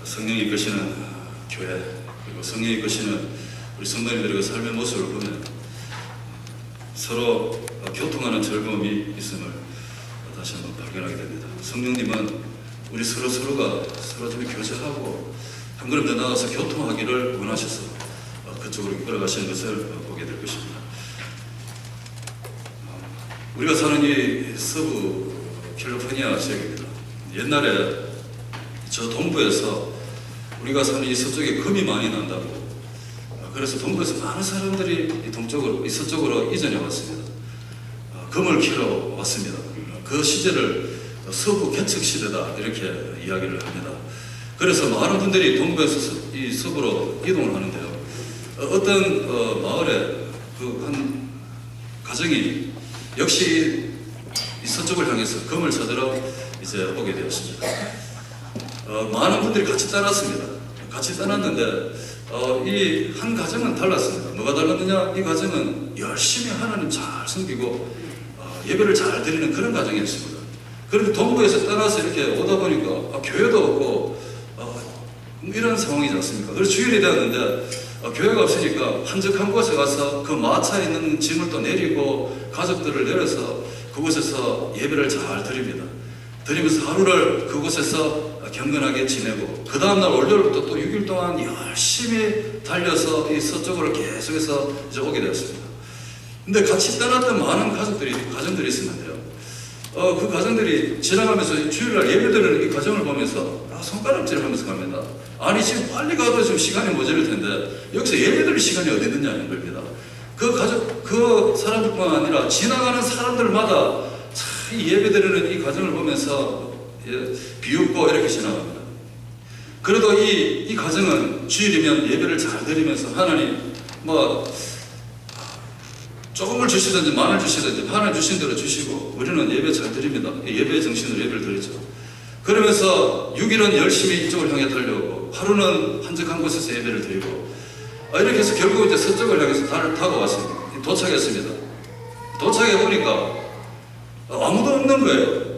성령이 이끄시는 교회, 그리고 성령이 이끄시는 우리 성도님들의 삶의 모습을 보면 서로 교통하는 즐거움이 있음을 다시 한번 발견하게 됩니다. 성령님은 우리 서로가 서로 좀 교제하고 한 걸음 더 나아가서 교통하기를 원하셔서 그쪽으로 이끌어가시는 것을 보게 될 것입니다. 우리가 사는 이 서부 캘리포니아 지역입니다. 옛날에 저 동부에서 우리가 사는 이 서쪽에 금이 많이 난다고, 그래서 동부에서 많은 사람들이 이 동쪽으로, 이 서쪽으로 이전해 왔습니다. 금을 캐러 왔습니다. 그 시절을 서부 개척 시대다 이렇게 이야기를 합니다. 그래서 많은 분들이 동부에서 이 서부로 이동을 하는데요. 어떤 마을에 그 한 가정이 역시 이 서쪽을 향해서 금을 찾으러 이제 오게 되었습니다. 많은 분들이 같이 따랐습니다. 같이 따랐는데 이 한 가정은 달랐습니다. 뭐가 달랐느냐? 이 가정은 열심히 하나님 잘 섬기고 예배를 잘 드리는 그런 가정이었습니다. 그런데 동부에서 떠나서 이렇게 오다 보니까 교회도 없고 이런 상황이지 않습니까? 그래서 주일이 되었는데 교회가 없으니까 한적한 곳에 가서 그 마차에 있는 짐을 또 내리고 가족들을 내려서 그곳에서 예배를 잘 드립니다. 드리면서 하루를 그곳에서 경건하게 지내고 그 다음날 월요일부터 또 6일 동안 열심히 달려서 이 서쪽으로 계속해서 이제 오게 되었습니다. 근데 같이 따랐던 많은 가정들이 있었는데요. 그 가정들이 지나가면서 주일날 예배드리는 이 가정을 보면서 손가락질 하면서 갑니다. 아니 지금 빨리 가도 지금 시간이 모자랄 텐데 여기서 예배드릴 시간이 어디 있느냐는 겁니다. 그 사람들뿐만 아니라 지나가는 사람들마다 이 예배드리는 이 가정을 보면서 비웃고 이렇게 지나갑니다. 그래도 이 가정은 주일이면 예배를 잘 드리면서 하나님 조금을 주시든지 많을 주시든지 하나님 주신 대로 주시고 우리는 예배 잘 드립니다. 예배의 정신으로 예배를 드리죠. 그러면서 6일은 열심히 이쪽을 향해 달려오고 하루는 한적한 곳에서 예배를 드리고 이렇게 해서 결국 이제 서쪽을 향해서 달을 타고 왔습니다. 도착했습니다. 도착해 보니까 아무도 없는 거예요.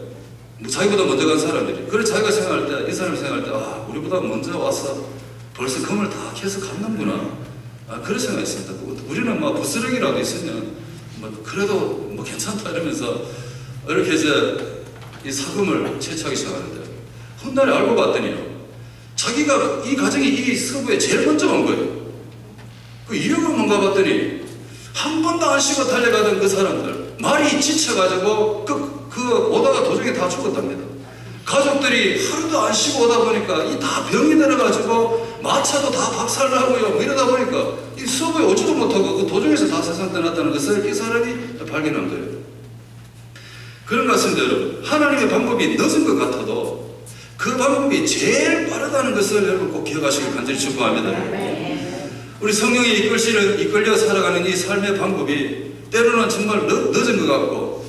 자기보다 먼저 간 사람들이. 그래서 자기가 생각할 때, 이 사람이 생각할 때, 우리보다 먼저 와서 벌써 금을 다 캐서 갔는구나. 그런 생각했습니다. 우리는 부스러기라도 있으면, 그래도 괜찮다 이러면서, 이렇게 이제 이 사금을 채취하기 시작하는데, 훗날에 알고 봤더니요. 자기가, 이 가정이 이 서부에 제일 먼저 온 거예요. 그 이유가 뭔가 봤더니, 한 번도 안 쉬고 달려가던 그 사람들, 말이 지쳐가지고, 오다가 도중에 다 죽었답니다. 가족들이 하루도 안 쉬고 오다 보니까 이 다 병이 들어가지고 마차도 다 박살나고요. 이러다 보니까 이 서부에 오지도 못하고 그 도중에서 다 세상 떠났다는 것을 이 사람이 발견한 거예요. 그런 것 같습니다, 여러분. 하나님의 방법이 늦은 것 같아도 그 방법이 제일 빠르다는 것을 여러분 꼭 기억하시길 간절히 축복합니다. 우리 성령이 이끌려 살아가는 이 삶의 방법이 때로는 정말 늦은 것 같고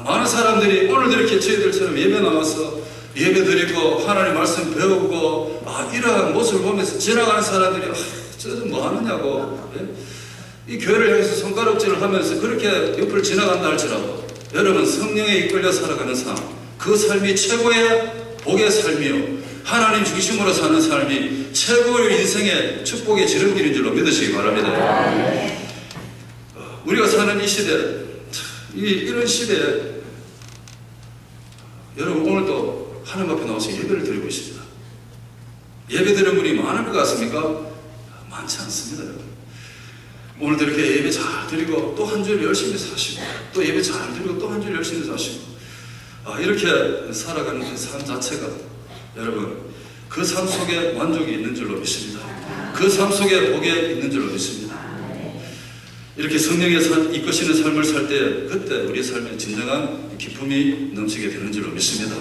많은 사람들이 오늘도 이렇게 저희들처럼 예배 나와서 예배 드리고 하나님 말씀 배우고 이러한 모습을 보면서 지나가는 사람들이 저들 뭐 하느냐고 이 교회를 향해서 손가락질을 하면서 그렇게 옆을 지나간다 할지라도 여러분 성령에 이끌려 살아가는 삶, 그 삶이 최고의 복의 삶이요 하나님 중심으로 사는 삶이 최고의 인생의 축복의 지름길인 줄로 믿으시기 바랍니다. 우리가 사는 이 시대, 이런 시대에 여러분 오늘도 하나님 앞에 나와서 예배를 드리고 있습니다. 예배 드리는 분이 많을 것 같습니까? 많지 않습니다. 여러분. 오늘도 이렇게 예배 잘 드리고 또 한 주일 열심히 사시고 또 예배 잘 드리고 또 한 주일 열심히 사시고 이렇게 살아가는 그 삶 자체가 여러분 그 삶 속에 만족이 있는 줄로 믿습니다. 그 삶 속에 복이 있는 줄로 믿습니다. 이렇게 성령에 이끄시는 삶을 살 때 그때 우리의 삶에 진정한 기쁨이 넘치게 되는 줄로 믿습니다.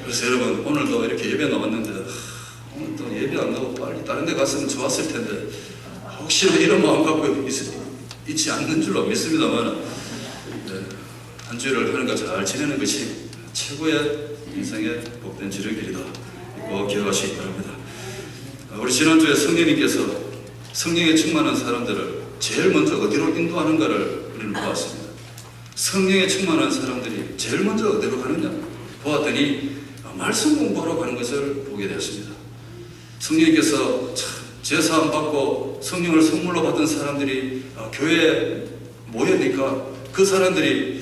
그래서 여러분 오늘도 이렇게 예배 나왔는데 오늘 또 예배 안 나고 빨리 다른 데 갔으면 좋았을 텐데 혹시나 이런 마음 갖고 있지 않는 줄로 믿습니다만 한 주일을 하는 거 잘 지내는 것이 최고의 인생의 복된 지름길이다. 꼭 기억하시기 바랍니다. 우리 지난주에 성령님께서 성령에 충만한 사람들을 제일 먼저 어디로 인도하는가를 우리는 보았습니다. 성령에 충만한 사람들이 제일 먼저 어디로 가느냐 보았더니 말씀 공부하러 가는 것을 보게 되었습니다. 성령님께서 참 제사함 받고 성령을 선물로 받은 사람들이 교회에 모여니까 그 사람들을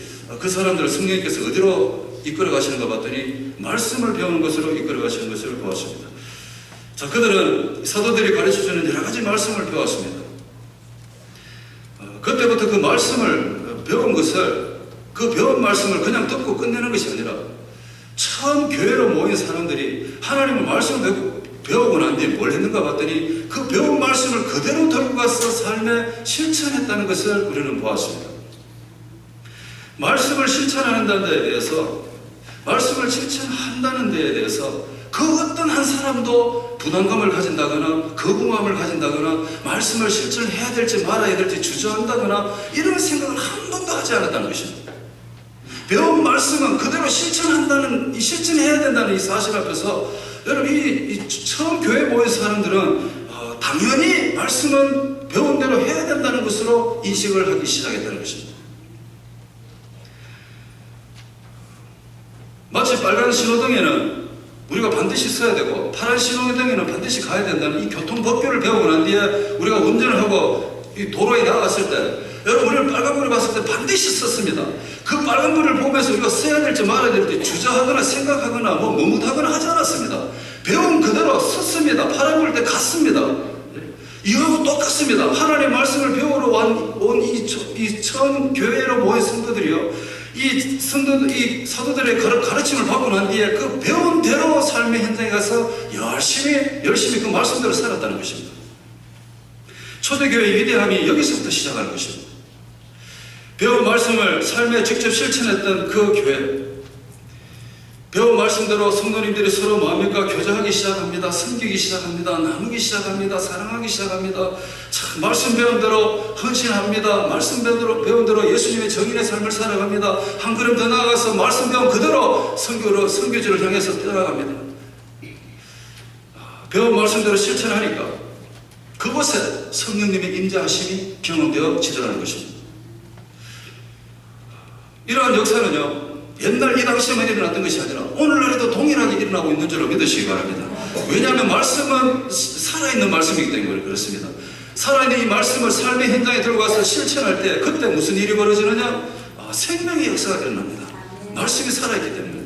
성령님께서 어디로 이끌어 가시는가 봤더니 말씀을 배우는 것으로 이끌어 가시는 것을 보았습니다. 자, 그들은 사도들이 가르쳐주는 여러 가지 말씀을 배웠습니다. 그때부터 그 말씀을 배운 것을, 그 배운 말씀을 그냥 듣고 끝내는 것이 아니라 처음 교회로 모인 사람들이 하나님의 말씀을 배우고 난 뒤에 뭘 했는가 봤더니 그 배운 말씀을 그대로 들고 가서 삶에 실천했다는 것을 우리는 보았습니다. 말씀을 실천한다는 데에 대해서, 말씀을 실천한다는 데에 대해서 그 어떤 한 사람도 부담감을 가진다거나 거부감을 가진다거나 말씀을 실천해야 될지 말아야 될지 주저한다거나 이런 생각을 한 번도 하지 않았다는 것입니다. 배운 말씀은 그대로 실천해야 된다는 이 사실 앞에서 여러분, 이 처음 교회에 모인 사람들은 당연히 말씀은 배운 대로 해야 된다는 것으로 인식을 하기 시작했다는 것입니다. 마치 빨간 신호등에는 우리가 반드시 서야 되고 파란 신호등에는 반드시 가야 된다는 이 교통법규를 배우고 난 뒤에 우리가 운전을 하고 이 도로에 나아갔을 때 여러분, 우리는 빨간불을 봤을 때 반드시 섰습니다. 그 빨간불을 보면서 우리가 서야 될지 말아야 될지 주저하거나 생각하거나 머뭇하거나 하지 않았습니다. 배운 그대로 섰습니다. 파란불 때 갔습니다. 이거하고 똑같습니다. 하나님의 말씀을 배우러 온 이 처음 교회로 모인 성도들이요, 이 사도들의 가르침을 받고 난 뒤에 그 배운 대로 삶의 현장에 가서 열심히 그 말씀대로 살았다는 것입니다. 초대교회의 위대함이 여기서부터 시작하는 것입니다. 배운 말씀을 삶에 직접 실천했던 그 교회, 배운 말씀대로 성도님들이 서로 마음과 교제하기 시작합니다. 섬기기 시작합니다. 나누기 시작합니다. 사랑하기 시작합니다. 참, 말씀 배운 대로 헌신합니다. 말씀 배운 대로 예수님의 정인의 삶을 살아갑니다. 한 걸음 더 나아가서 말씀 배운 그대로 선교지를 향해서 떠나갑니다. 배운 말씀대로 실천하니까 그곳에 성령님의 임재하심이 경험되어지더라는 것입니다. 이러한 역사는요, 옛날 이 당시에만 일어났던 것이 아니라 오늘날에도 동일하게 일어나고 있는 줄로 믿으시기 바랍니다. 왜냐하면 말씀은 살아있는 말씀이기 때문에 그렇습니다. 살아있는 이 말씀을 삶의 현장에 들고 가서 실천할 때 그때 무슨 일이 벌어지느냐? 생명의 역사가 일어납니다. 말씀이 살아있기 때문에.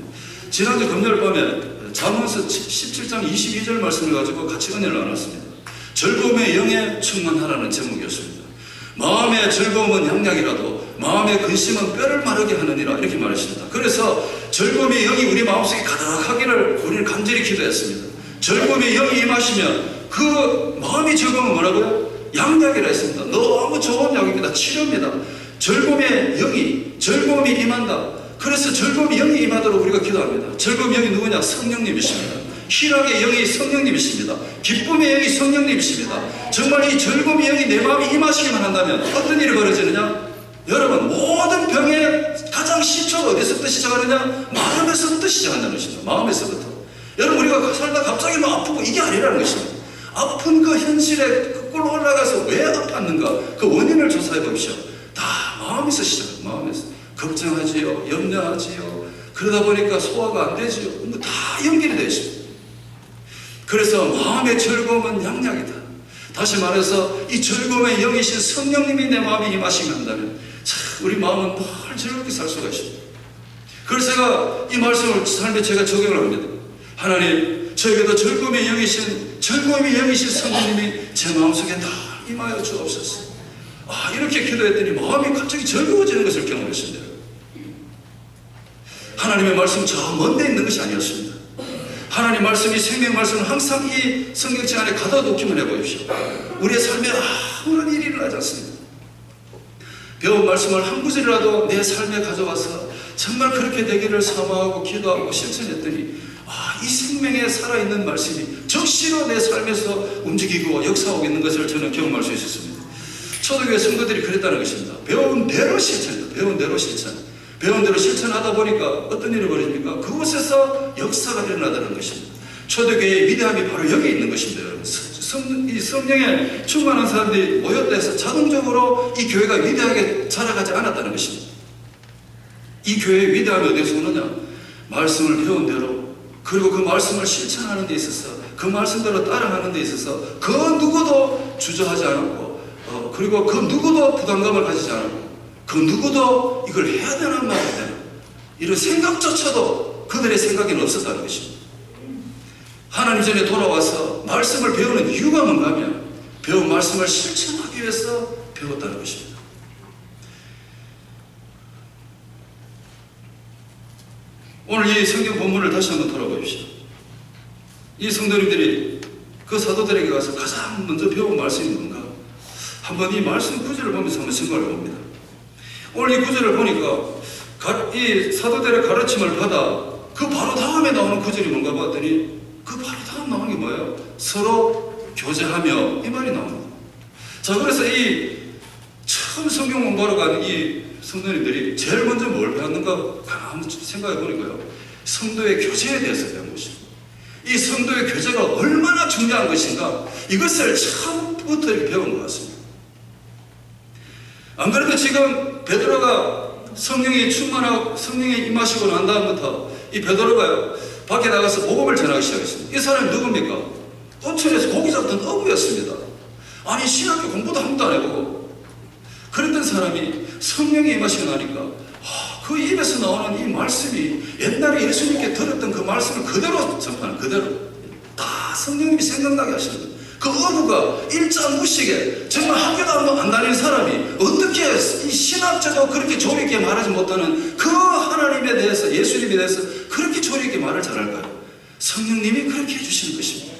지난주 금요일 밤에 잠언서 17장 22절 말씀을 가지고 같이 은혜를 나눴습니다. 즐거움의 영에 충만하라는 제목이었습니다. 마음의 즐거움은 양약이라도 마음의 근심은 뼈를 마르게 하느니라, 이렇게 말했습니다. 그래서 즐거움의 영이 우리 마음속에 가득하기를 우리는 간절히 기도했습니다. 즐거움의 영이 임하시면 그 마음이 즐거움은 뭐라고요? 양약이라 했습니다. 너무 좋은 약입니다. 치료입니다. 즐거움이 임한다. 그래서 즐거움의 영이 임하도록 우리가 기도합니다. 즐거움의 영이 누구냐? 성령님이십니다. 희락의 영이 성령님이십니다. 기쁨의 영이 성령님이십니다. 정말 이 즐거움의 영이 내 마음에 임하시기만 한다면 어떤 일이 벌어지느냐? 여러분, 모든 병의 가장 시초가 어디서부터 시작하느냐? 마음에서부터 시작한다는 것입니다. 마음에서부터. 여러분, 우리가 살다 갑자기 아프고 이게 아니라는 것입니다. 아픈 그 현실에 거꾸로 올라가서 왜 아팠는가? 그 원인을 조사해 보십시오. 다 마음에서 시작합니다. 마음에서. 걱정하지요, 염려하지요. 그러다 보니까 소화가 안 되지요. 다 연결이 되어 있습니다. 그래서 마음의 즐거움은 양약이다. 다시 말해서 이 즐거움의 영이신 성령님이 내 마음에 임하시면 한다면 우리 마음은 뭘 즐겁게 살 수가 있습니다. 그래서 제가 이 말씀을 삶에 제가 적용을 합니다. 하나님, 저에게도 즐거움의 영이신 성령님이 제 마음속에 다 임하여 주옵소서. 이렇게 기도했더니 마음이 갑자기 즐거워지는 것을 경험했습니다. 하나님의 말씀 저 먼데 있는 것이 아니었습니다. 하나님 말씀이 생명 말씀을 항상 이 성경책 안에 가둬놓기만 해보십시오. 우리의 삶에 아무런 일이 일어나지 않습니다. 배운 말씀을 한 구절이라도 내 삶에 가져와서 정말 그렇게 되기를 사모하고 기도하고 실천했더니 이 생명에 살아있는 말씀이 적시로 내 삶에서 움직이고 역사하고 있는 것을 저는 경험할 수 있었습니다. 초대교회 성도들이 그랬다는 것입니다. 배운 대로 실천입니다. 배운 대로 실천하다 보니까 어떤 일이 벌어집니까? 그곳에서 역사가 일어나다는 것입니다. 초대교회의 위대함이 바로 여기 있는 것입니다. 이 성령에 충만한 사람들이 모였다 해서 자동적으로 이 교회가 위대하게 자라가지 않았다는 것입니다. 이 교회의 위대함이 어디서 오느냐? 말씀을 배운 대로, 그리고 그 말씀을 실천하는 데 있어서 그 말씀대로 따라가는 데 있어서 그 누구도 주저하지 않았고 그리고 그 누구도 부담감을 가지지 않았고 그 누구도 이걸 해야 되나 말아야 되나 이런 생각조차도 그들의 생각에는 없었다는 것입니다. 하나님 전에 돌아와서 말씀을 배우는 이유가 뭔가 하면 배운 말씀을 실천하기 위해서 배웠다는 것입니다. 오늘 이 성경 본문을 다시 한번 돌아보십시오. 이 성도님들이 그 사도들에게 가서 가장 먼저 배운 말씀이 뭔가? 한번 이 말씀 구절을 보면서 한번 생각을 해봅니다. 오늘 이 구절을 보니까 이 사도들의 가르침을 받아 그 바로 다음에 나오는 구절이 뭔가 봤더니 그 바로 다음 나오는 게 뭐예요? 서로 교제하며 이 말이 나옵니다. 자, 그래서 이 처음 성경 공부하러 가는 이 성도님들이 제일 먼저 뭘 배웠는가 한번 생각해 보니까요. 성도의 교제에 대해서 배운 것입니다. 이 성도의 교제가 얼마나 중요한 것인가 이것을 처음부터 이렇게 배운 것 같습니다. 안 그래도 지금 베드로가 성령이 충만하고 성령이 임하시고 난 다음부터 이 베드로가요 밖에 나가서 복음을 전하기 시작했습니다. 이 사람이 누굽니까? 어촌에서 고기 잡던 어부였습니다. 아니 신학교 공부도 한 번도 안 해보고 그랬던 사람이 성령이 임하시고 나니까 그 입에서 나오는 이 말씀이 옛날에 예수님께 들었던 그 말씀을 그대로 전파하는 그대로 다 성령님이 생각나게 하시는 거예요. 그 어부가 일자무식에 정말 학교도 안 다니는 사람이 어떻게 이 신학자도 그렇게 조리 있게 말하지 못하는 그 하나님에 대해서 예수님에 대해서 그렇게 조리 있게 말을 잘할까요? 성령님이 그렇게 해주시는 것입니다.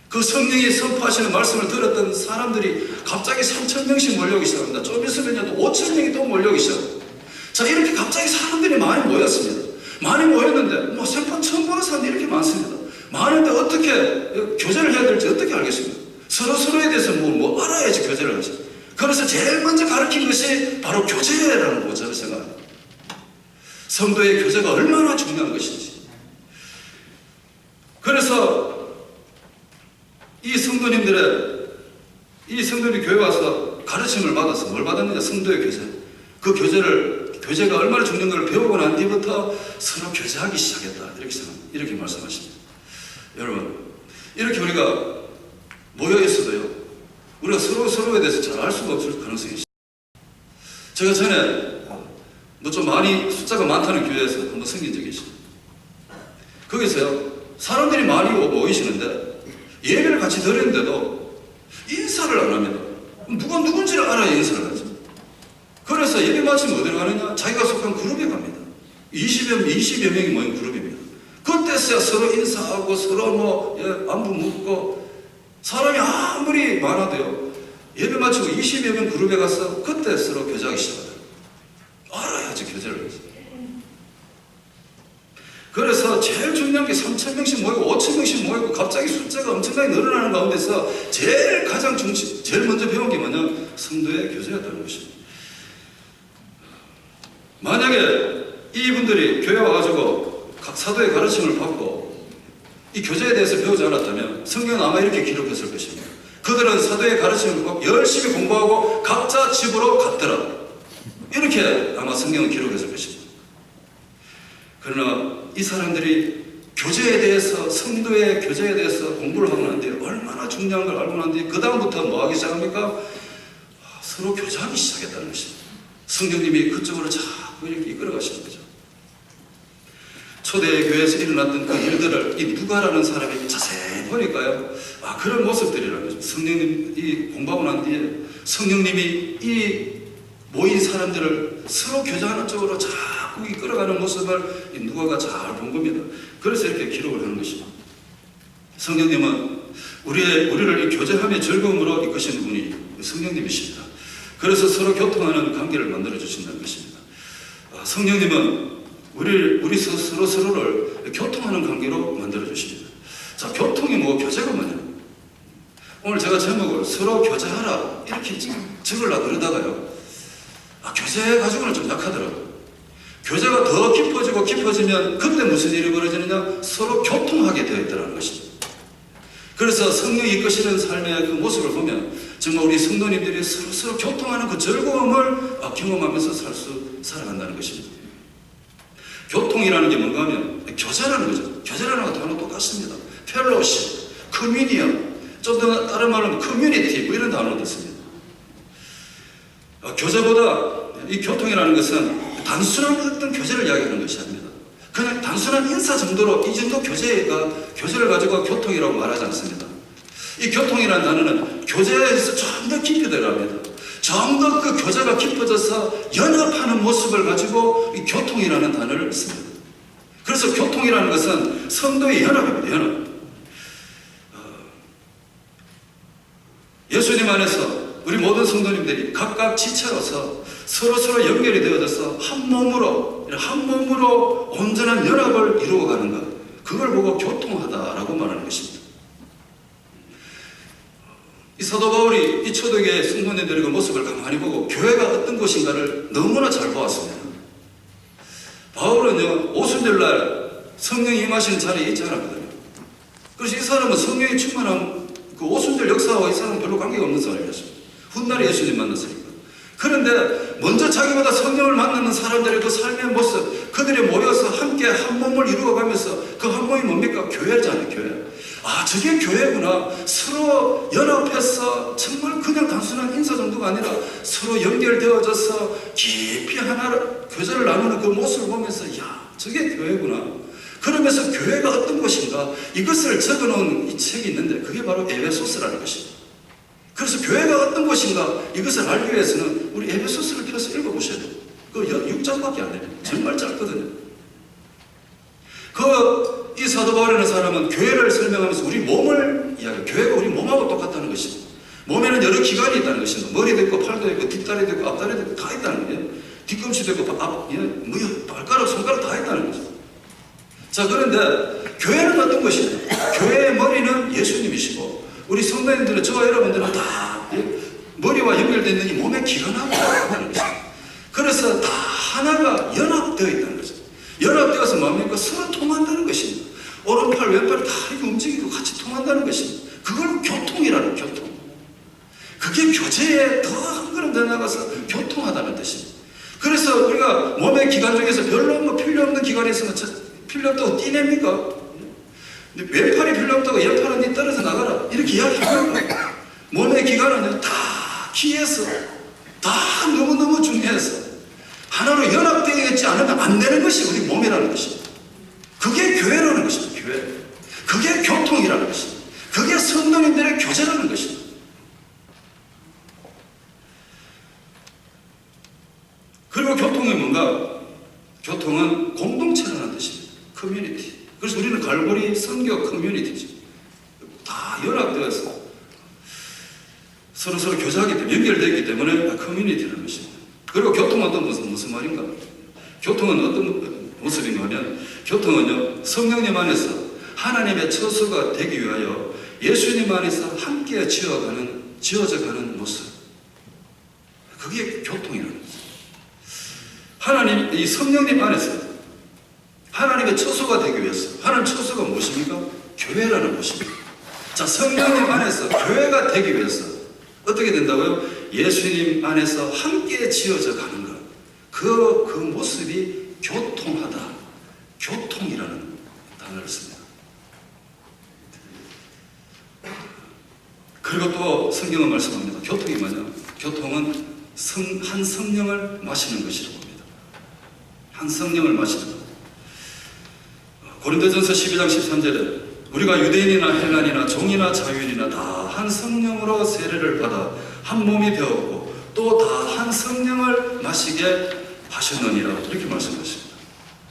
그 성령이 선포하시는 말씀을 들었던 사람들이 갑자기 3,000명씩 몰려오기 시작합니다. 좀 있으면 5,000명이 또 몰려오기 시작합니다. 자, 이렇게 갑자기 사람들이 많이 모였습니다. 많이 모였는데 뭐 생판 처음 보는 사람들이 이렇게 많습니다. 많은데 어떻게 교제를 해야 될지 어떻게 알겠습니까? 서로서로에 대해서 뭐 알아야지 교제를 하지. 그래서 제일 먼저 가르친 것이 바로 교제라는 거 저는 생각합니다. 성도의 교제가 얼마나 중요한 것인지. 그래서 이 성도님들이 교회 와서 가르침을 받아서 뭘 받았느냐? 성도의 교제. 그 교제가 얼마나 중요한 걸 배우고 난 뒤부터 서로 교제하기 시작했다. 이렇게 말씀하십니다. 여러분, 이렇게 우리가 모여 있어도요, 우리가 서로에 대해서 잘 알 수가 없을 가능성이 있습니다. 제가 전에 좀 많이 숫자가 많다는 교회에서 한번 섬긴 적이 있습니다. 거기서요, 사람들이 많이 모이시는데 예배를 같이 드리는데도 인사를 안 합니다. 누가 누군지를 알아야 인사를 하죠. 그래서 예배 마치면 어디로 가느냐? 자기가 속한 그룹에 갑니다. 20여 명이 모인 그룹입니다. 그때서야 서로 인사하고 서로 안부 묻고 사람이 아무리 많아도요 예배 마치고 20여 명 그룹에 가서 그때 서로 교제하기 시작하더라고요. 알아야지 교제를 하지. 그래서 제일 중요한 게 3,000명씩 모이고 5,000명씩 모이고 갑자기 숫자가 엄청나게 늘어나는 가운데서 제일 먼저 배운 게 뭐냐? 성도의 교제였다는 것입니다. 만약에 이분들이 교회 와가지고 각 사도의 가르침을 받고 이 교제에 대해서 배우지 않았다면 성경은 아마 이렇게 기록했을 것입니다. 그들은 사도의 가르침을 받고 열심히 공부하고 각자 집으로 갔더라. 이렇게 아마 성경은 기록했을 것입니다. 그러나 이 사람들이 교제에 대해서 성도의 교제에 대해서 공부를 하고 난 뒤에 얼마나 중요한 걸 알고 난 뒤에 그 다음부터 뭐 하기 시작합니까? 서로 교제하기 시작했다는 것입니다. 성령님이 그쪽으로 자꾸 이렇게 이끌어 가시는 거죠. 초대교회에서 일어났던 그 일들을 이 누가라는 사람이 자세히 보니까요, 그런 모습들이라는 거죠. 성령님이 공부하고 난 뒤에 성령님이 이 모인 사람들을 서로 교제하는 쪽으로 자꾸 이끌어가는 모습을 이 누가가 잘 본 겁니다. 그래서 이렇게 기록을 하는 것입니다. 성령님은 우리를 이 교제함의 즐거움으로 이끄시는 분이 성령님이십니다. 그래서 서로 교통하는 관계를 만들어 주신다는 것입니다. 성령님은 우리 서로를 교통하는 관계로 만들어 주십니다. 자, 교통이 뭐 교제가 뭐냐? 오늘 제가 제목을 서로 교제하라 이렇게 적으려고 그러다가요, 교제 가지고는 좀 약하더라고요. 교제가 더 깊어지면 그때 무슨 일이 벌어지느냐? 서로 교통하게 되어 있다는 것입니다. 그래서 성령이 이끄시는 삶의 그 모습을 보면 정말 우리 성도님들이 서로 교통하는 그 즐거움을 경험하면서 살아간다는 것입니다. 교통이라는 게 뭔가 하면 교제라는 거죠. 교제라는 거 단어 똑같습니다. 펠로십, 커뮤니언, 좀 더 다른 말로 커뮤니티 뭐 이런 단어도 씁니다. 교제보다 이 교통이라는 것은 단순한 어떤 교제를 이야기하는 것이 아닙니다. 그냥 단순한 인사 정도로 이 정도 교제를 가지고 교통이라고 말하지 않습니다. 이 교통이라는 단어는 교제에서 좀 더 깊이 들어갑니다. 좀 더 그 교제가 깊어져서 연합하는 모습을 가지고 이 교통이라는 단어를 씁니다. 그래서 교통이라는 것은 성도의 연합입니다. 연합. 예수님 안에서 우리 모든 성도님들이 각각 지체로서 서로 연결이 되어져서 한 몸으로 온전한 연합을 이루어가는 것, 그걸 보고 교통하다라고 말하는 것입니다. 이 사도 바울이 이 초대교회 성도님들의 그 모습을 가만히 보고 교회가 어떤 것인가를 너무나 잘 보았습니다. 바울은요, 오순절날 성령이 임하시는 자리에 있지 않았거든요. 그래서 이 사람은 성령이 충만한 그 오순절 역사와 이 사람은 별로 관계가 없는 사람이었습니다. 훗날에 예수님 만났으니까. 그런데 먼저 자기보다 성령을 만나는 사람들의 그 삶의 모습, 그들이 모여서 함께 한 몸을 이루어가면서 그 한 몸이 뭡니까? 교회잖아요, 교회. 아, 저게 교회구나. 서로 연합해서 정말 그냥 단순한 인사 정도가 아니라 서로 연결되어져서 깊이 하나를 교제를 나누는 그 모습을 보면서 야, 저게 교회구나. 그러면서 교회가 어떤 것인가 이것을 적어놓은 이 책이 있는데 그게 바로 에베소서라는 것입니다. 그래서 교회가 어떤 것인가 이것을 알기 위해서는 우리 에베소서를 펴서 읽어보셔야 돼요. 그 6장밖에 안 됩니다. 정말 짧거든요. 이 사도 바울이라는 사람은 교회를 설명하면서 우리 몸을 교회가 우리 몸하고 똑같다는 것입니다. 몸에는 여러 기관이 있다는 것입니다. 머리도 있고 팔도 있고 뒷다리도 있고 앞다리도 있고 다 있다는 거예요. 뒤꿈치도 있고 발가락 손가락 다 있다는 거죠. 자, 그런데 교회는 어떤 것입니까? 교회의 머리는 예수님이시고 우리 성도님들은 저와 여러분들은 다 머리와 연결되어 있는 이 몸의 기관하고 있다는 것입니다. 그래서 다 하나가 연합되어 있다는 거죠. 연합되어서 뭡니까? 서로 통한다는 것입니다. 오른팔 왼팔이 다 이렇게 움직이고 같이 통한다는 것입니다. 그걸 교통이라는 교통. 그게 교제에 더 한 걸음 더 나가서 교통하다는 뜻입니다. 그래서 우리가 몸의 기관 중에서 별로 필요 없는 기관이 있으면 필요 없다고 떼냅니까? 왼팔이 필요 없다고 옆팔은 니 떨어져 나가라 이렇게 이야기합니까? 몸의 기관은 다 귀해서 다 너무너무 중요해서 하나로 연합되어 있지 않으면 안 되는 것이 우리 몸이라는 것입니다. 그게 교회라는 것입니다. 교회. 그게 교통이라는 것입니다. 그게 성도님들의 교제라는 것입니다. 그리고 교통이 뭔가? 교통은 공동체라는 뜻입니다. 커뮤니티. 그래서 우리는 갈고리 선교 커뮤니티죠. 다 연합되어서 서로 교제하기 때문에 연결되기 때문에 커뮤니티라는 것입니다. 그리고 교통은 또 무슨 말인가? 교통은 어떤 모습인가 하면 교통은요, 성령님 안에서 하나님의 처소가 되기 위하여 예수님 안에서 함께 지어져가는 모습. 그게 교통이라는 거죠. 하나님, 이 성령님 안에서 하나님의 처소가 되기 위해서 하나님 처소가 무엇입니까? 교회라는 것입니다. 자, 성령님 안에서 교회가 되기 위해서 어떻게 된다고요? 예수님 안에서 함께 지어져 가는 것. 그 모습이 교통하다. 교통이라는 단어를 씁니다. 그리고 또 성경은 말씀합니다. 교통이 뭐냐? 교통은 한 성령을 마시는 것이라고 합니다. 한 성령을 마시는 것. 고린도전서 12장 13절에 우리가 유대인이나 헬란이나 종이나 자유인이나 다 한 성령으로 세례를 받아 한 몸이 되었고 또 다 한 성령을 마시게 하셨느니라 이렇게 말씀하십니다.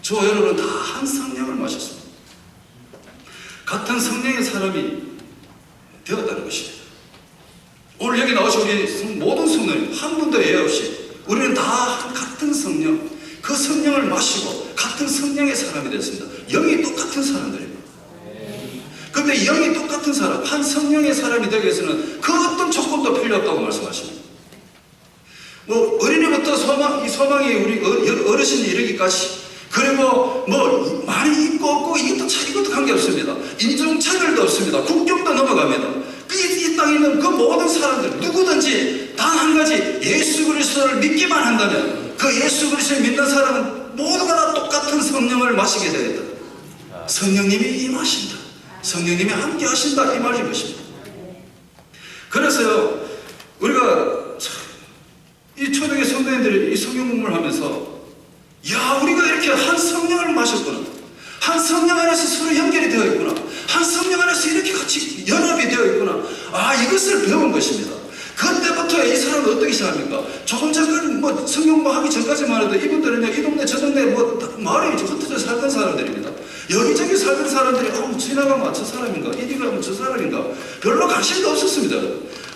저와 여러분은 다 한 성령을 마셨습니다. 같은 성령의 사람이 되었다는 것입니다. 오늘 여기 나오신 우리 모든 성도님 한 분도 예외 없이 우리는 다 같은 성령, 그 성령을 마시고 같은 성령의 사람이 됐습니다. 영이 똑같은 사람들입니다. 근데 영이 똑같은 사람, 한 성령의 사람이 되기 위해서는 그 어떤 조건도 필요 없다고 말씀하십니다. 어린이부터 소망이 우리 어르신이 이르기까지 그리고 많이 있고 없고 이것도 관계없습니다. 인종차별도 없습니다. 국경도 넘어갑니다. 이 땅에 있는 그 모든 사람들 누구든지 단 한 가지 예수 그리스도를 믿기만 한다면 그 예수 그리스도를 믿는 사람은 모두가 다 똑같은 성령을 마시게 되겠다. 성령님이 임하신다. 성령님이 함께 하신다 이 말인 것입니다. 그래서요, 우리가 이 초대교회 성도님들이 이 성경 공부를 하면서 야, 우리가 이렇게 한 성령을 마셨구나, 한 성령 안에서 서로 연결이 되어 있구나, 한 성령 안에서 이렇게 같이 연합이 되어 있구나, 아, 이것을 배운 것입니다. 그때부터 이 사람은 어떻게 시작합니까? 조금 전까지 뭐 성경 하기 전까지만 해도 이분들은요, 이 동네 저 동네 뭐 마을에 흩어져 살던 사람들입니다. 여기저기 살던 사람들이 지나가면 저 사람인가, 이리 가면 저 사람인가, 별로 관심도 없었습니다.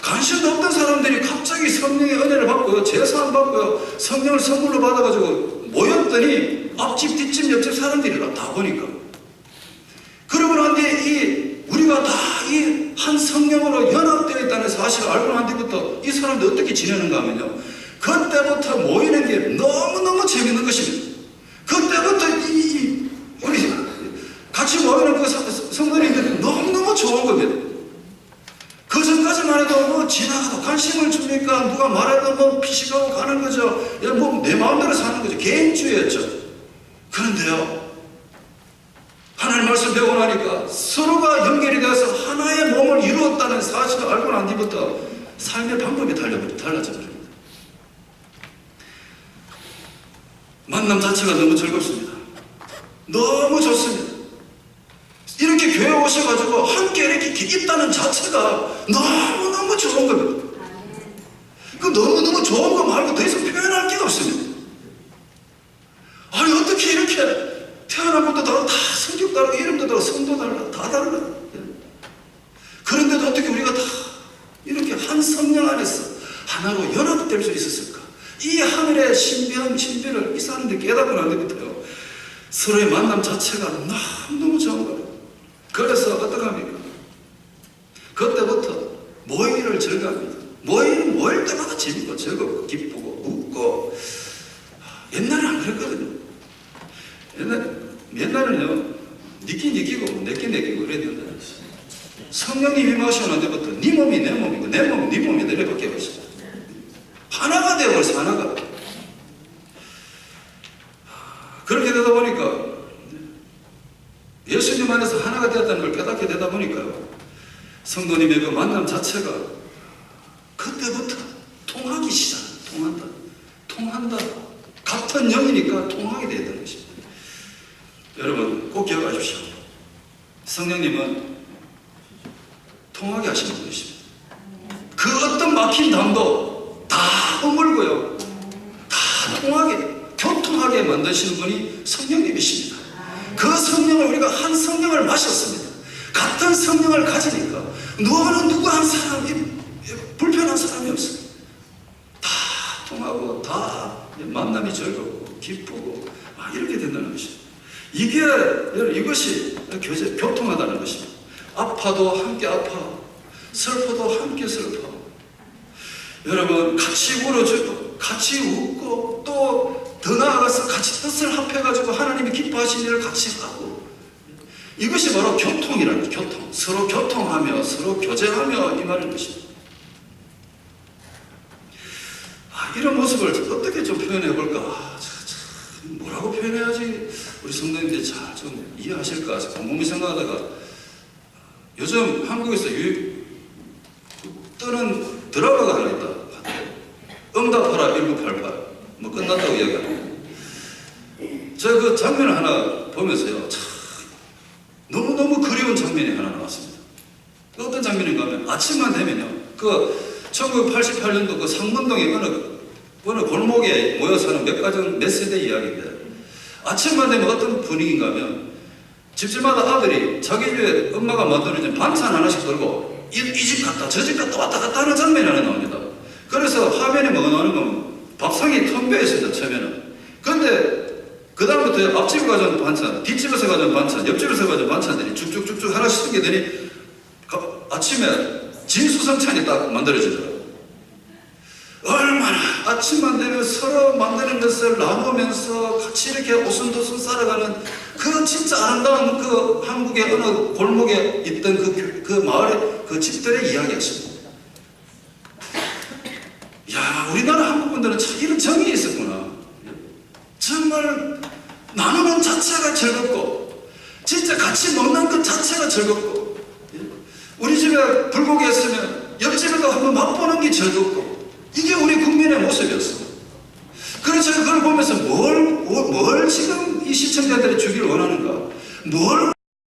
관심도 없던 사람들이 갑자기 성령의 은혜를 받고요, 제사함 받고요, 성령을 선물로 받아가지고 모였더니 앞집 뒷집 옆집 사람들이라 다 보니까, 그러고 난 뒤에 우리가 다 이 한 성령으로 연합되어 있다는 사실을 알고 난 뒤부터 이 사람들 어떻게 지내는가 하면요, 그때부터 모이는 게 너무너무 재밌는 것입니다. 그때부터 우리 같이 모이는 그 성도님들이 너무너무 좋은 겁니다. 그 전까지만 해도 뭐 지나가도 관심을 줍니까? 누가 말해도 뭐 피식하고 가는 거죠. 뭐 내 마음대로 사는 거죠. 개인주의였죠. 그런데요, 하나님 말씀 배우고 나니까 서로가 연결이 되어서 하나의 몸을 이루었다는 사실을 알고 난 뒤부터 삶의 방법이 달라져 버립니다. 만남 자체가 너무 즐겁습니다. 너무 좋습니다. 이렇게 교회 오셔가지고 함께 이렇게 있다는 자체가 너무너무 좋은 겁니다. 그 너무너무 좋은 거 말고 더 이상 표현할 게 없습니다. 아니, 어떻게 이렇게 태어난 것도 다르고, 다 성격 다르고, 이름도 다르고, 성도 달라, 다 달라. 그런데도 어떻게 우리가 다 이렇게 한 성령 안에서 하나로 연합될 수 있었을까? 이 하늘의 신비를 이 사람들이 깨닫고 난 뒤부터요, 서로의 만남 자체가 너무 좋은 거예요. 그래서 어떻게 합니까? 그때부터 모이기를 즐거워합니다. 모일 때마다 재밌고 즐겁고 기쁘고 웃고. 옛날에 안 그랬거든요. 옛날에는요, 니끼 니끼고 내끼 내끼고 그랬는데, 성령님이 임하시고 난 뒤부터 네 몸이 내 몸이고 내 몸이 네 몸이 내래 바뀌어 버렸어요. 하나가 되어버렸어, 하나가. 그렇게 되다 보니까 예수님 안에서 하나가 되었다는 걸 깨닫게 되다 보니까요, 성도님의 그 만남 자체가 그때부터 통하기 시작. 통한다. 같은 영이니까 통하게 되야 되는 것입니다. 여러분 꼭 기억하십시오. 성령님은 통하게 하시는 분이십니다. 그 어떤 막힌 담도 다 허물고요, 다 통하게, 교통하게 만드시는 분이 성령님이십니다. 그 성령을, 우리가 한 성령을 마셨습니다. 같은 성령을 가지니까 누구 한 사람이 불편한 사람이 없어요. 다 통하고 다 만남이 즐겁고 기쁘고 이렇게 된다는 것입니다. 이것이 교통하다는 것입니다. 아파도 함께 아파, 슬퍼도 함께 슬퍼. 여러분 같이 울어주고 같이 웃고, 또 더 나아가서 같이 뜻을 합해가지고 하나님이 기뻐하신 일을 같이 하고, 이것이 바로 교통이라는 거예요. 교통. 서로 교통하며 서로 교제하며 이 말인 것입니다. 이런 모습을 어떻게 좀 표현해 볼까? 뭐라고 표현해야지 우리 성도님들이 잘 좀 이해하실까? 곰곰이 생각하다가, 요즘 한국에서 뜨는 드라마가 하나 있다. 응답하라 1988. 뭐 끝났다고 이야기합니다. 제가 그 장면을 하나 보면서요, 참 너무너무 그리운 장면이 하나 나왔습니다. 어떤 장면인가 하면, 아침만 되면요, 그 1988년도 그 상문동의 어느 골목에 모여 사는 몇 세대 이야기입니다. 아침만 되면 어떤 분위기인가 하면, 집집마다 아들이 자기 집에 엄마가 만들어준 반찬 하나씩 들고 이 집 갔다 저 집 갔다 왔다 갔다 하는 장면이 하나 나옵니다. 그래서 화면에 뭐가 나오는 건 밥상이 텅 비어 있습니다, 처음에는. 근데 그 다음부터 앞집에 가져온 반찬, 뒷집에서 가져온 반찬, 옆집에서 가져온 반찬들이 쭉쭉쭉쭉 하나씩 생기더니 아침에 진수성찬이 딱 만들어지더라고요. 얼마나 아침만 되면 서로 만드는 것을 나누면서 같이 이렇게 오순도순 살아가는 그 진짜 아름다운 그 한국의 어느 골목에 있던 그 마을의 그 집들의 이야기였습니다. 야, 우리나라 한국 분들은 참 이런 정이 있었구나. 정말 나누는 자체가 즐겁고, 진짜 같이 먹는 것 자체가 즐겁고, 옆집에 불고기 했으면 옆집에도 한번 맛보는 게 즐겁고, 이게 우리 국민의 모습이었어. 그래서 제가 그걸 보면서 뭘 지금 이 시청자들이 주기를 원하는가, 뭘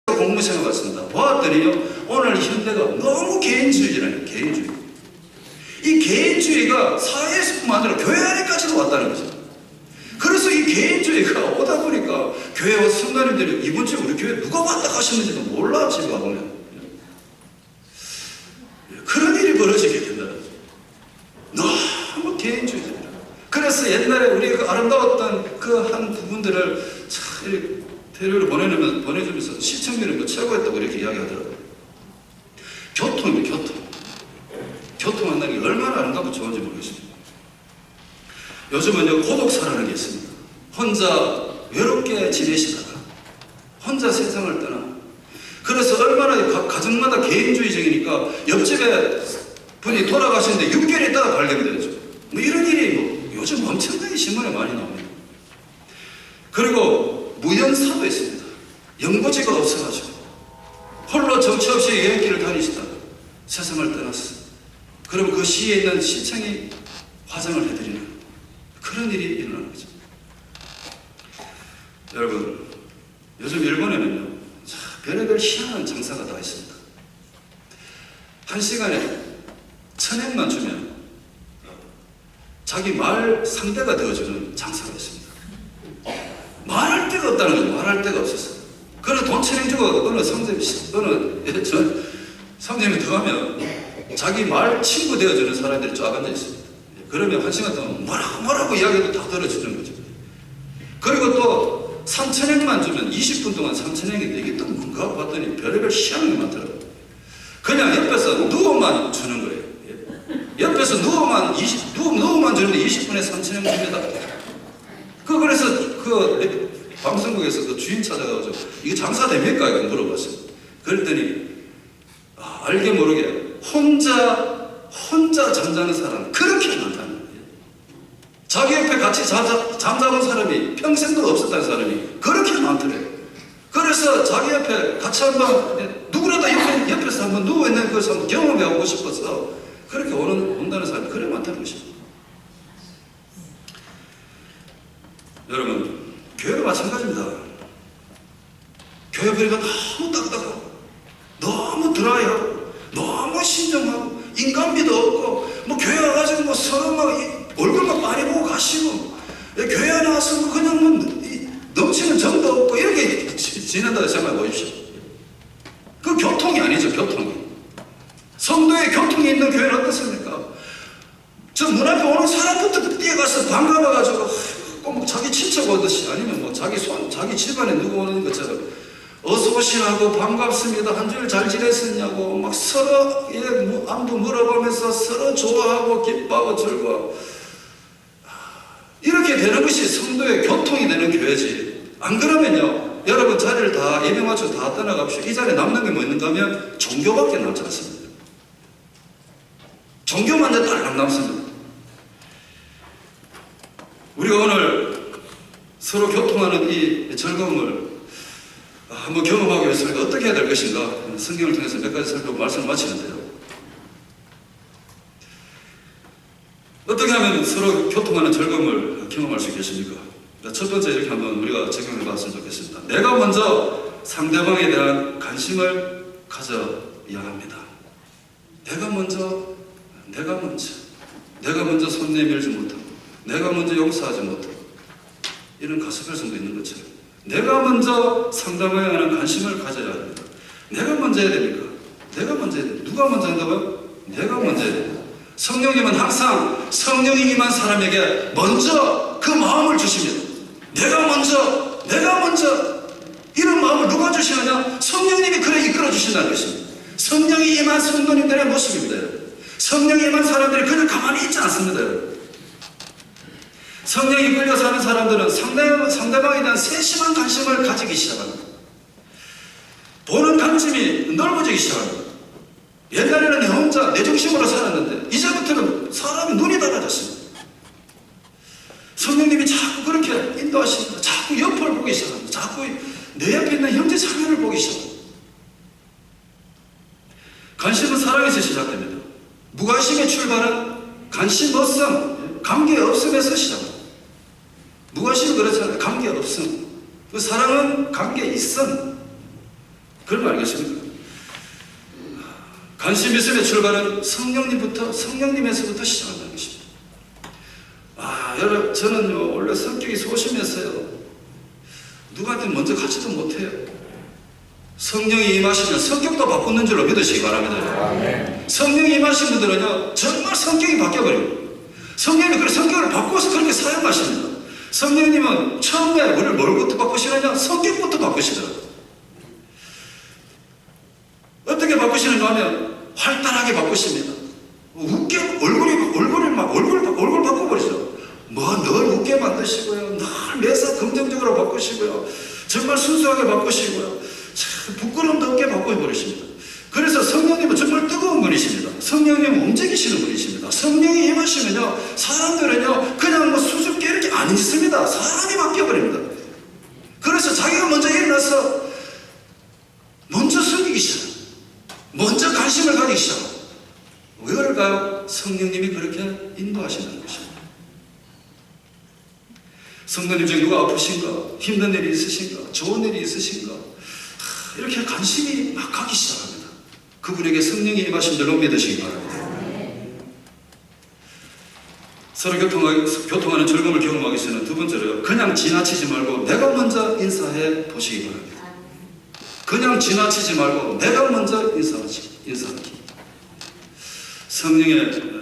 공무생활 같습니다. 보았더니요, 오늘 현대가 너무 개인주의라는 개인주의. 이 개인주의가 사회에서뿐만 아니라 교회 안에까지도 왔다는 거죠. 그래서 이 개인주의가 오다 보니까 교회와 성도님들이 이번 주에 우리 교회 누가 왔다 가셨는지도 몰라, 집에 와보면. 그런 일이 벌어지게 된다는 거죠. 너무 개인주의적이라. 그래서 옛날에 우리 그 아름다웠던 그 한 부분들을 참 테레비로 보내주면서 시청률이 뭐 최고였다고 이렇게 이야기하더라고요. 교통이에요, 교통 한다는 게 얼마나 아름답고 좋은지 모르겠습니다. 요즘은요, 고독사라는 게 있습니다. 혼자 외롭게 지내시다가 혼자 세상을 떠나. 그래서 얼마나 가정마다 개인주의적이니까 옆집에 분이 돌아가시는데 6개월 있다가 발견되죠. 뭐 이런 일이 뭐 요즘 엄청나게 신문에 많이 나옵니다. 그리고 무연사도 있습니다. 연고지가 없어가지고 홀로 정처 없이 여행길을 다니시다가 세상을 떠났어요. 그럼 그 시에 있는 시청이 화장을 해드리는 그런 일이 일어나는 거죠. 여러분, 요즘 일본에는요, 별의별 희한한 장사가 다 있습니다. 한 시간에 1,000엔만 주면 자기 말 상대가 되어주는 장사가 있습니다. 말할 데가 없다는 거죠. 말할 데가 없었어요. 그래서 돈 1,000엔 주고 어느 상점에 들어가면 자기 말 친구 되어주는 사람들이 쫙 앉아 있습니다. 그러면 한 시간 동안 뭐라고 이야기도 다 들어주는 거죠. 그리고 또 3,000엔만 주면 20분 동안 3,000엔인데 이게 또 뭔가 봤더니 별의별 희한한 게 많더라고요. 그냥 옆에서 누워만 주는 거예요. 옆에서 누워만 주는데 20분에 3,000엔 줍니다. 그래서 그 방송국에서 그 주인 찾아가서 이거 장사 됩니까? 이거 물어봤어요. 그랬더니 알게 모르게 혼자 잠자는 사람 그렇게 많다는 거예요. 자기 옆에 같이 잠자는 사람이 평생도 없었다는 사람이 그렇게 많더래요. 그래서 자기 옆에 같이 한번 누구라도 옆에서 한번 누워있는 것을 한번 경험해보고 싶어서 그렇게 온다는 사람이 그래 많다는 것입니다. 여러분, 교회도 마찬가지입니다. 교회 분위기가 너무 딱딱하고 너무 드라이하고 너무 신중하고 인간미도 없고 뭐 교회 와가지고 뭐 서로 막 얼굴만 많이 보고 가시고 교회 안에 와서 뭐 그냥 뭐 넘치는 정도 없고 이렇게 지낸다고 생각해 보십시오. 그 교통이 아니죠. 교통이. 성도의 교통이 있는 교회는 어떻습니까? 저 문 앞에 오는 사람부터 뛰어가서 반가워가지고 꼭 자기 친척 오듯이 아니면 뭐 자기 집안에 누구 오는 것처럼 어서 오시라고 반갑습니다. 한 주일 잘 지냈었냐고 막 서로 안부 물어보면서 서로 좋아하고 기뻐하고 즐거워. 이렇게 되는 것이 성도의 교통이 되는 교회지. 안 그러면요, 여러분 자리를 다 예배 맞춰 다 떠나갑시다. 이 자리에 남는 게 뭐 있는가 하면 종교밖에 남지 않습니다. 종교만 딸랑 남습니다. 우리가 오늘 서로 교통하는 이 즐거움을 한번 경험하기 위해서 우리가 어떻게 해야 될 것인가 성경을 통해서 몇 가지 살펴보고 말씀을 마치는데요. 어떻게 하면 서로 교통하는 즐거움을 경험할 수 있겠습니까? 첫 번째 이렇게 한번 우리가 적용해 봤으면 좋겠습니다. 내가 먼저 상대방에 대한 관심을 가져야 합니다. 내가 먼저 손 내밀지 못하고 내가 먼저 용서하지 못하고 이런 가스별성도 있는 것처럼 내가 먼저 상대방에 대한 관심을 가져야 합니다. 내가 먼저 해야 됩니까? 내가 먼저 해야 됩니다. 누가 먼저 한다고요? 내가 먼저 해야 됩니다. 성령님은 항상 성령이 임한 사람에게 먼저 그 마음을 주십니다. 내가 먼저 이런 마음을 누가 주시느냐? 성령님이 그래 이끌어 주신다는 것입니다. 성령이 임한 성도님들의 모습입니다. 성령이 임한 사람들이 그냥 가만히 있지 않습니다. 성령이 끌려 사는 사람들은 상대방에 대한 세심한 관심을 가지기 시작합니다. 보는 관점이 넓어지기 시작합니다. 옛날에는 내 혼자 내 중심으로 살았는데 이제부터는 사람이 눈이 달라졌습니다. 성령님이 자꾸 그렇게 인도하십니다. 자꾸 옆을 보기 시작합니다. 자꾸 내 옆에 있는 형제 자매를 보기 시작합니다. 관심은 사랑에서 시작됩니다. 무관심의 출발은 관심 없음, 관계 없음에서 시작합니다. 무관심은 그렇잖아요. 관계 없음. 그 사랑은 관계 있음. 그런 거 알겠습니까? 관심 있음의 출발은 성령님에서부터 시작한다는 것입니다. 여러분, 저는요, 원래 성격이 소심해서요, 누구한테 먼저 가지도 못해요. 성령이 임하시면 성격도 바꾸는 줄로 믿으시기 바랍니다. 성령이 임하신 분들은요, 정말 성격이 바뀌어버려요. 성령이 그 성격을 바꿔서 그렇게 사용하십니다. 성령님은 처음에 우리를 뭘부터 바꾸시느냐? 성격부터 바꾸시더라고요. 어떻게 바꾸시는가 하면 활달하게 바꾸십니다. 얼굴 바꿔버리죠. 늘 웃게 만드시고요. 늘 매사 긍정적으로 바꾸시고요. 정말 순수하게 바꾸시고요. 참 부끄러움도 없게 바꿔버리십니다. 그래서 성령님은 정말 뜨거운 분이십니다. 성령님은 움직이시는 분이십니다. 성령이 임하시면요, 사람들은요, 그냥 뭐 수줍게 이렇게 안 있습니다. 사람이 바뀌어버립니다. 그래서 자기가 먼저 일어나서 먼저 섬기기 시작합니다. 먼저 관심을 가지기 시작합니다. 왜 그럴까요? 성령님이 그렇게 인도하시는 것입니다. 성도님 중에 누가 아프신가? 힘든 일이 있으신가? 좋은 일이 있으신가? 이렇게 관심이 막 가기 시작합니다. 그분에게 성령이 임하신 줄로 믿으시기 바랍니다. 서로 교통하는 즐거움을 경험하기 위해서는 두 번째로요, 그냥 지나치지 말고 내가 먼저 인사해 보시기 바랍니다. 그냥 지나치지 말고 내가 먼저 인사하기. 성령에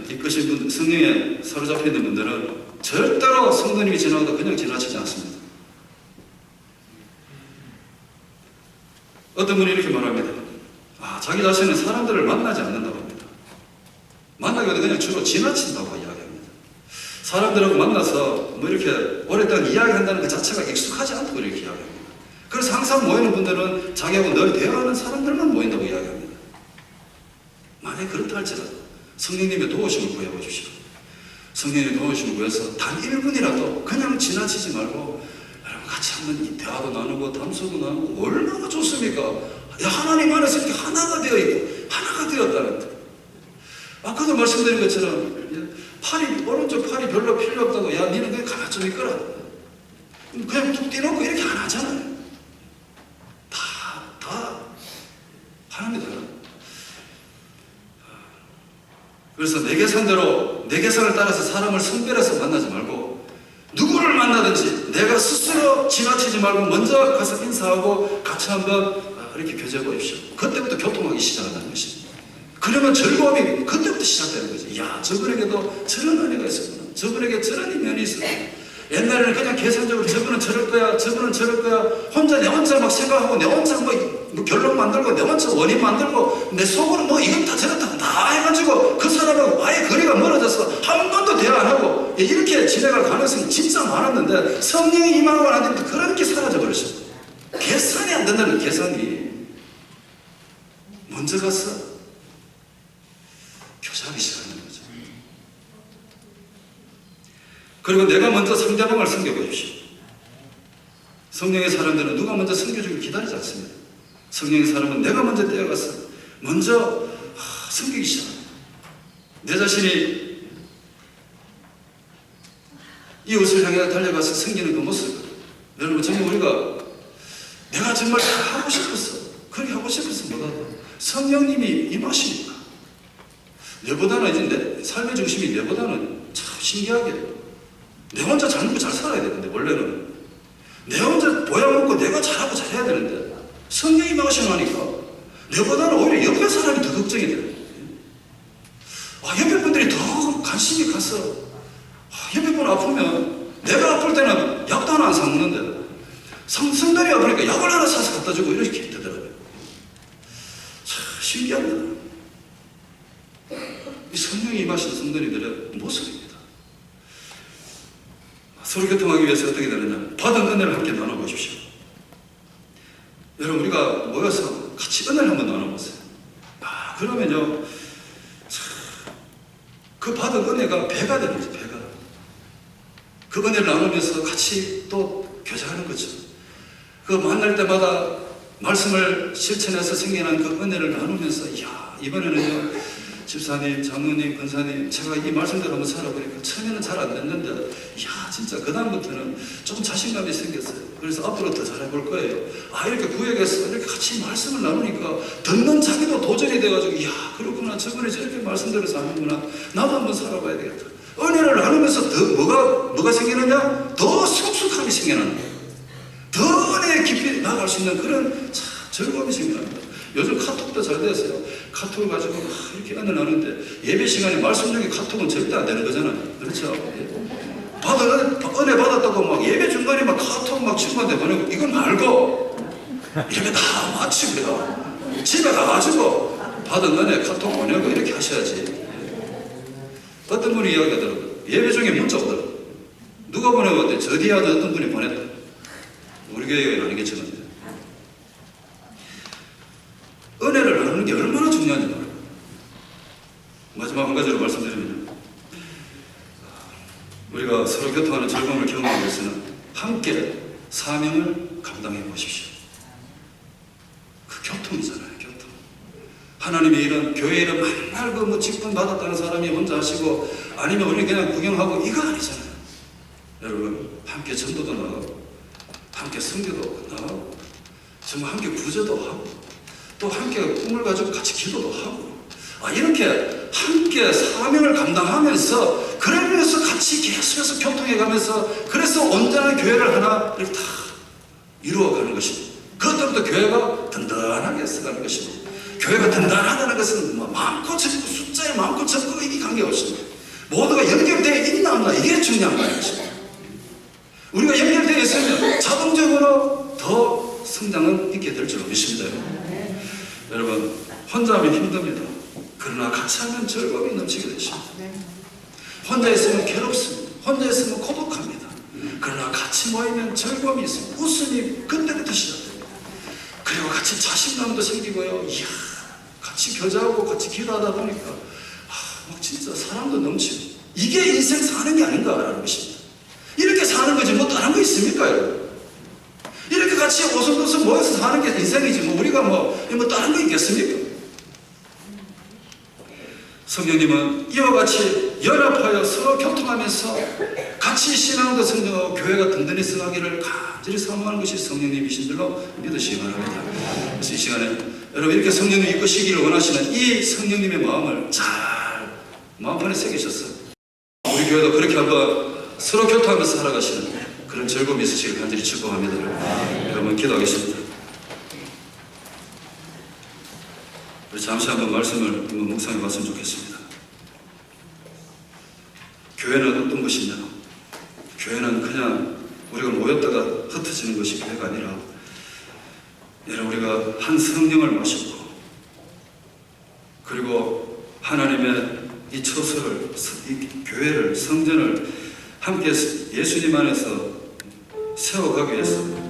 이끄신 분들, 성령에 사로잡혀 있는 분들은 절대로 성도님이 지나가도 그냥 지나치지 않습니다. 어떤 분이 이렇게 말합니다. 자기 자신은 사람들을 만나지 않는다고 합니다. 만나게 되면 그냥 주로 지나친다고 이야기합니다. 사람들하고 만나서 뭐 이렇게 오랫동안 이야기한다는 그 자체가 익숙하지 않다고 이렇게 이야기합니다. 그래서 항상 모이는 분들은 자기하고 늘 대화하는 사람들만 모인다고 이야기합니다. 만약에 그렇다 할지라도 성령님의 도우심을 구해보십시오. 성령님의 도우심을 구해서 단 1분이라도 그냥 지나치지 말고 여러분 같이 한번 대화도 나누고 담소도 나누고 얼마나 좋습니까? 하나님 안에서 이렇게 하나가 되어 있고 하나가 되었다는 것. 아까도 말씀드린 것처럼 오른쪽 팔이 별로 필요 없다고, 야 니는 그냥 가만히 좀 있거라, 그냥 툭 떼놓고 이렇게 안 하잖아요. 다 합니다. 그래서 내 계산대로, 내 계산을 따라서 사람을 선별해서 만나지 말고 누구를 만나든지 내가 스스로 지나치지 말고 먼저 가서 인사하고 같이 한번 이렇게 교제해 보십시오. 그때부터 교통하기 시작한다는 것입니다. 그러면 즐거움이 그때부터 시작되는 거죠. 야, 저분에게도 저런 은혜가 있었구나. 저분에게 저런 면이 있었구나. 옛날에는 그냥 계산적으로 저분은 저럴 거야, 저분은 저럴 거야, 내 혼자 막 생각하고, 내 혼자 뭐 결론 만들고, 내 혼자 원인 만들고, 내 속으로 뭐 이건 저렇다 다 해가지고 그 사람하고 아예 거리가 멀어져서 한 번도 대화 안 하고 이렇게 지내갈 가능성이 진짜 많았는데, 성령이 임하고 난 뒤부터 그렇게 사라져 버렸어요. 계산이 안 된다는, 계산이. 먼저 가서 교제하기 시작하는 거죠. 그리고 내가 먼저 상대방을 섬겨보십시오. 성령의 사람들은 누가 먼저 섬겨주길 기다리지 않습니다. 성령의 사람은 내가 먼저 뛰어가서 먼저 섬기기 시작합니다. 내 자신이 이웃을 향해 달려가서 섬기는 그 모습, 여러분 정말 우리가 내가 정말 하고 싶었어, 그렇게 하고 싶어서 못하다 성령님이 임하시니까, 내보다는 이제 내 삶의 중심이 내보다는 참 신기하게 내 혼자 잘 먹고 잘 살아야 되는데, 원래는 내 혼자 보야 먹고 내가 잘하고 잘해야 되는데 성령이 임하시니까 내보다는 오히려 옆에 사람이 더 걱정이 돼요. 옆에 분들이 더 관심이 가서, 옆에 분 아프면 내가 아플 때는 약도 하나 안 사먹는데 성들이 아프니까 약을 하나 사서 갖다 주고 이렇게 되더라고요. 참 신기합니다. 이 성령이 임하신 성도님들의 모습입니다. 서로 교통하기 위해서 어떻게 되느냐, 받은 은혜를 함께 나눠보십시오. 여러분 우리가 모여서 같이 은혜를 한번 나눠보세요. 그러면요, 그 받은 은혜가 배가 되는 거죠. 배가. 그 은혜를 나누면서 같이 또 교제하는 거죠. 그 만날 때마다 말씀을 실천해서 생겨난 그 은혜를 나누면서 이야 이번에는요 집사님, 장로님, 권사님 제가 이 말씀대로 한번 살아보니까 처음에는 잘 안 됐는데 이야 진짜 그 다음부터는 좀 자신감이 생겼어요. 그래서 앞으로 더 잘해볼 거예요. 아 이렇게 구역에서 이렇게 같이 말씀을 나누니까 듣는 자기도 도전이 돼가지고 이야 그렇구나 저번에 저렇게 말씀대로 사는구나 나도 한번 살아봐야 되겠다. 은혜를 나누면서 더 뭐가 생기느냐? 더 성숙함이 생겨나는 거예요. 더 은혜에 깊이 나갈 수 있는 그런 참 즐거움이 생겨납니다. 요즘 카톡도 잘 됐어요. 카톡을 가지고 막 이렇게 은혜 나누는데 예배 시간에 말씀 중에 카톡은 절대 안 되는 거잖아요. 그렇죠? 은혜 받았다고 막 예배 중간에 막 카톡 막 친구한테 보내고 이건 말고 예배 다 마치고요. 집에 가가지고 받은 은혜 카톡 보내고 이렇게 하셔야지. 어떤 분이 이야기하더라고요. 예배 중에 문자 오더라고요. 누가 보내고 왔대? 저 뒤에 어떤 분이 보냈다. 우리 교회가 아니겠지만 은혜를 나누는 게 얼마나 중요한지 몰라요. 마지막 한 가지로 말씀드리면 우리가 서로 교통하는 즐거움을 경험하기 위해서는 함께 사명을 감당해 보십시오. 그 교통이잖아요. 교통. 하나님의 이런 교회 일은 맨날 그 직분 받았다는 사람이 혼자 하시고 아니면 우리 그냥 구경하고 이거 아니잖아요. 여러분 함께 전도도 나가고 함께 성교도 나가고 정말 함께 구제도 하고 또 함께 꿈을 가지고 같이 기도도 하고 이렇게 함께 사명을 감당하면서 그러면서 같이 계속해서 교통해 가면서 그래서 온전한 교회를 하나 이렇게 다 이루어가는 것입니다. 그것 때문에 교회가 든든하게 써가는 것입니다. 교회가 든든하다는 것은 많고 적고 숫자에 많고 적고 이게 관계없습니다. 모두가 연결되어 있나 없나 이게 중요한 것입니다. 우리가 연결되어 있으면 자동적으로 더 성장은 있게 될 줄 믿습니다. 여러분 혼자 하면 힘듭니다. 그러나 같이 하면 즐거움이 넘치게 되십니다. 혼자 있으면 괴롭습니다. 혼자 있으면 고독합니다. 그러나 같이 모이면 즐거움이 있습니다. 웃음이 그때부터 시작됩니다. 그리고 같이 자신감도 생기고요. 이야 같이 교제하고 같이 기도하다 보니까 막 진짜 사람도 넘치고 이게 인생 사는 게 아닌가라는 것입니다. 이렇게 사는 거지 뭐 다른 거 있습니까 여러분? 이렇게 같이 오손도손 모여서 사는 게 인생이지 뭐 우리가 뭐 다른 거 있겠습니까? 성령님은 이와 같이 연합하여 서로 교통하면서 같이 신앙도 성장하고 교회가 든든히 서가기를 간절히 사모하는 것이 성령님이신 줄로 믿으시기 바랍니다. 그래서 이 시간에 여러분 이렇게 성령님 이끄시기를 원하시는 이 성령님의 마음을 잘 마음판에 새기셨어요. 우리 교회도 그렇게 한번 서로 교통하면서 살아가시는 그런 즐거움이 있으시길 간절히 축복합니다. 여러분 기도하겠습니다. 우리 잠시 한번 말씀을 한번 묵상해 봤으면 좋겠습니다. 교회는 어떤 것이냐? 교회는 그냥 우리가 모였다가 흩어지는 것이 교회가 아니라 여러분 우리가 한 성령을 마셨고 그리고 하나님의 이 처소를 이 교회를 성전을 함께 예수님 안에서 세워가기 위해서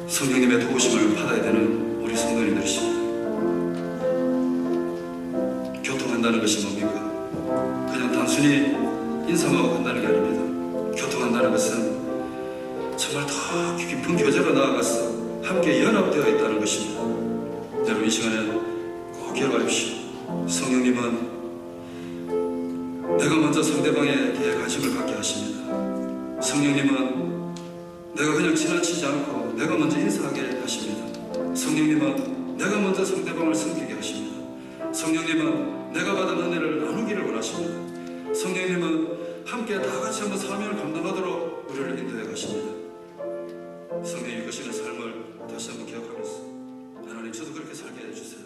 성령님의 도우심을 받아야 되는 우리 성도님들이십니다. 교통한다는 것이 뭡니까? 그냥 단순히 인사하고 간다는 게 아닙니다. 교통한다는 것은 정말 더 깊은 교제로 나아가서 함께 연합되어 있다는 것입니다. 여러분 이 시간에 꼭 기억하십시오. 성령님은 내가 먼저 상대방에 대해 관심을 갖게 하십니다. 성령님은 내가 그냥 지나치지 않고 내가 먼저 인사하게 하십니다. 성령님은 내가 먼저 상대방을 섬기게 하십니다. 성령님은 내가 받은 은혜를 나누기를 원하십니다. 성령님은 함께 다 같이 한번 사명을 감당하도록 우리를 인도해 가십니다. 성령이 이끄시는 삶을 다시 한번 기억하면서 하나님 저도 그렇게 살게 해주세요.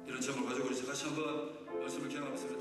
이런 점을 가지고 우리 같이 한번 말씀을 기억하면서